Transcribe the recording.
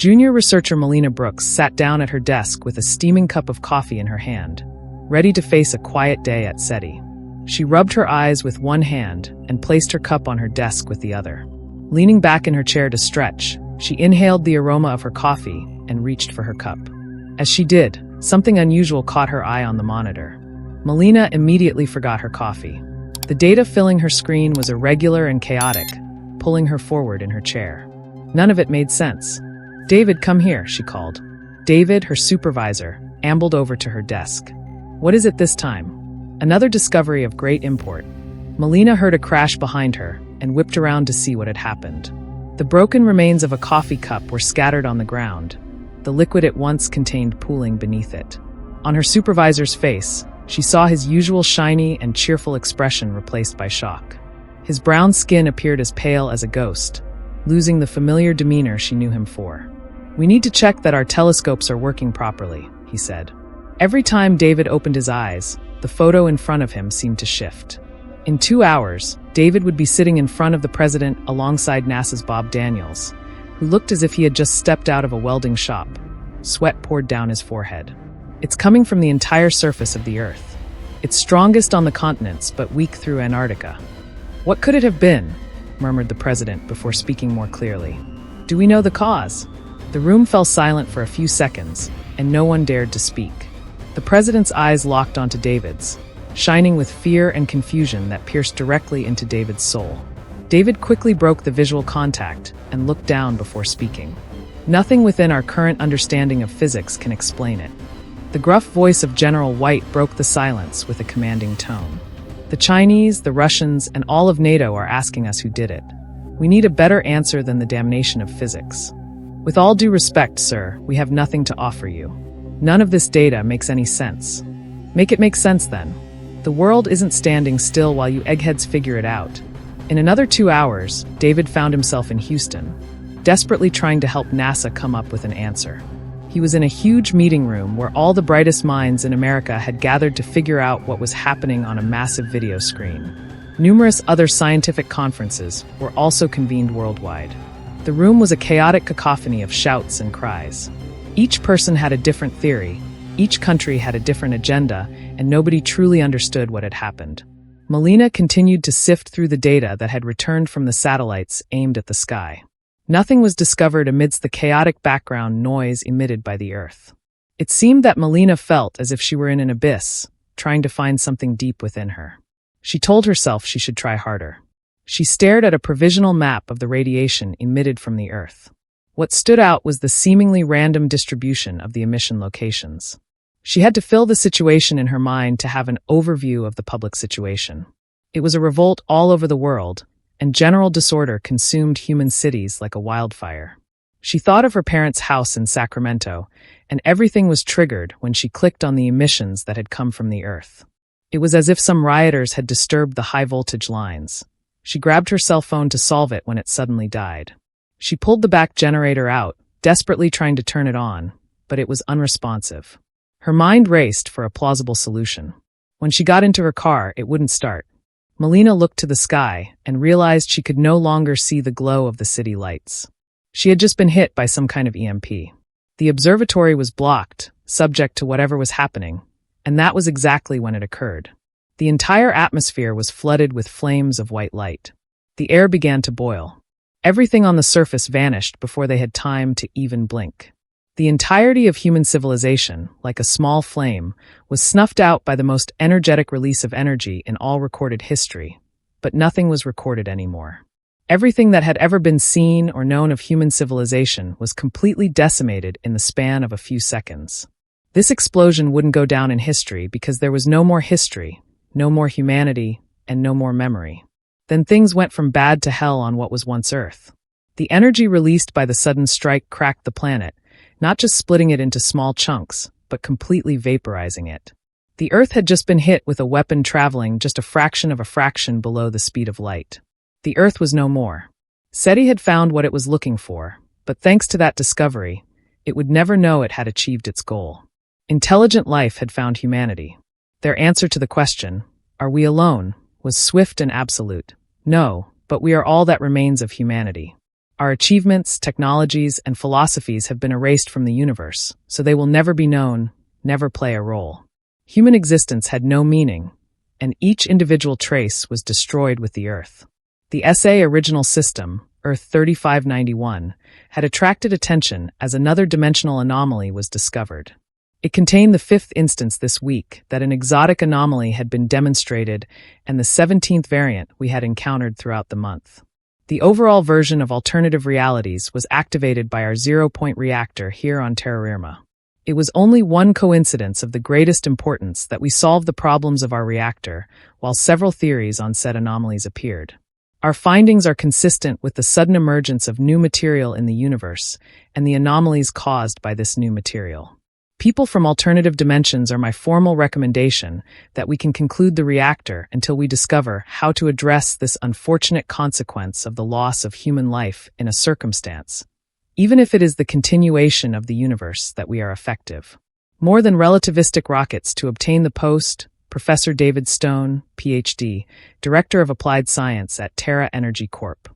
Junior researcher Melina Brooks sat down at her desk with a steaming cup of coffee in her hand, ready to face a quiet day at SETI. She rubbed her eyes with one hand and placed her cup on her desk with the other. Leaning back in her chair to stretch, she inhaled the aroma of her coffee and reached for her cup. As she did, something unusual caught her eye on the monitor. Melina immediately forgot her coffee. The data filling her screen was irregular and chaotic, pulling her forward in her chair. None of it made sense. "David, come here," she called. David, her supervisor, ambled over to her desk. "What is it this time?" Another discovery of great import. Melina heard a crash behind her and whipped around to see what had happened. The broken remains of a coffee cup were scattered on the ground, the liquid it once contained pooling beneath it. On her supervisor's face, she saw his usual shiny and cheerful expression replaced by shock. His brown skin appeared as pale as a ghost, losing the familiar demeanor she knew him for. "We need to check that our telescopes are working properly," he said. Every time David opened his eyes, the photo in front of him seemed to shift. In 2 hours, David would be sitting in front of the president alongside NASA's Bob Daniels, who looked as if he had just stepped out of a welding shop. Sweat poured down his forehead. "It's coming from the entire surface of the Earth. It's strongest on the continents, but weak through Antarctica." "What could it have been?" murmured the president before speaking more clearly. "Do we know the cause?" The room fell silent for a few seconds, and no one dared to speak. The president's eyes locked onto David's, shining with fear and confusion that pierced directly into David's soul. David quickly broke the visual contact and looked down before speaking. "Nothing within our current understanding of physics can explain it." The gruff voice of General White broke the silence with a commanding tone. "The Chinese, the Russians, and all of NATO are asking us who did it. We need a better answer than the damnation of physics. With all due respect, sir, we have nothing to offer you. None of this data makes any sense." "Make it make sense then. The world isn't standing still while you eggheads figure it out." In another 2 hours, David found himself in Houston, desperately trying to help NASA come up with an answer. He was in a huge meeting room where all the brightest minds in America had gathered to figure out what was happening on a massive video screen. Numerous other scientific conferences were also convened worldwide. The room was a chaotic cacophony of shouts and cries. Each person had a different theory, each country had a different agenda, and nobody truly understood what had happened. Melina continued to sift through the data that had returned from the satellites aimed at the sky. Nothing was discovered amidst the chaotic background noise emitted by the Earth. It seemed that Melina felt as if she were in an abyss, trying to find something deep within her. She told herself she should try harder. She stared at a provisional map of the radiation emitted from the Earth. What stood out was the seemingly random distribution of the emission locations. She had to fill the situation in her mind to have an overview of the public situation. It was a revolt all over the world, and general disorder consumed human cities like a wildfire. She thought of her parents' house in Sacramento, and everything was triggered when she clicked on the emissions that had come from the Earth. It was as if some rioters had disturbed the high-voltage lines. She grabbed her cell phone to solve it when it suddenly died. She pulled the back generator out, desperately trying to turn it on, but it was unresponsive. Her mind raced for a plausible solution. When she got into her car, it wouldn't start. Melina looked to the sky and realized she could no longer see the glow of the city lights. She had just been hit by some kind of EMP. The observatory was blocked, subject to whatever was happening, and that was exactly when it occurred. The entire atmosphere was flooded with flames of white light. The air began to boil. Everything on the surface vanished before they had time to even blink. The entirety of human civilization, like a small flame, was snuffed out by the most energetic release of energy in all recorded history, but nothing was recorded anymore. Everything that had ever been seen or known of human civilization was completely decimated in the span of a few seconds. This explosion wouldn't go down in history because there was no more history, no more humanity, and no more memory. Then things went from bad to hell on what was once Earth. The energy released by the sudden strike cracked the planet, not just splitting it into small chunks, but completely vaporizing it. The Earth had just been hit with a weapon traveling just a fraction of a fraction below the speed of light. The Earth was no more. SETI had found what it was looking for, but thanks to that discovery, it would never know it had achieved its goal. Intelligent life had found humanity. Their answer to the question, "Are we alone?" was swift and absolute. "No, but we are all that remains of humanity." Our achievements, technologies, and philosophies have been erased from the universe, so they will never be known, never play a role. Human existence had no meaning, and each individual trace was destroyed with the Earth. The SA original system, Earth 3591, had attracted attention as another dimensional anomaly was discovered. It contained the fifth instance this week that an exotic anomaly had been demonstrated and the 17th variant we had encountered throughout the month. The overall version of alternative realities was activated by our zero-point reactor here on Terra Firma. It was only one coincidence of the greatest importance that we solved the problems of our reactor, while several theories on said anomalies appeared. Our findings are consistent with the sudden emergence of new material in the universe and the anomalies caused by this new material. People from alternative dimensions are my formal recommendation that we can conclude the reactor until we discover how to address this unfortunate consequence of the loss of human life in a circumstance, even if it is the continuation of the universe that we are effective. More than relativistic rockets to obtain the post, Professor David Stone, Ph.D., Director of Applied Science at Terra Energy Corp.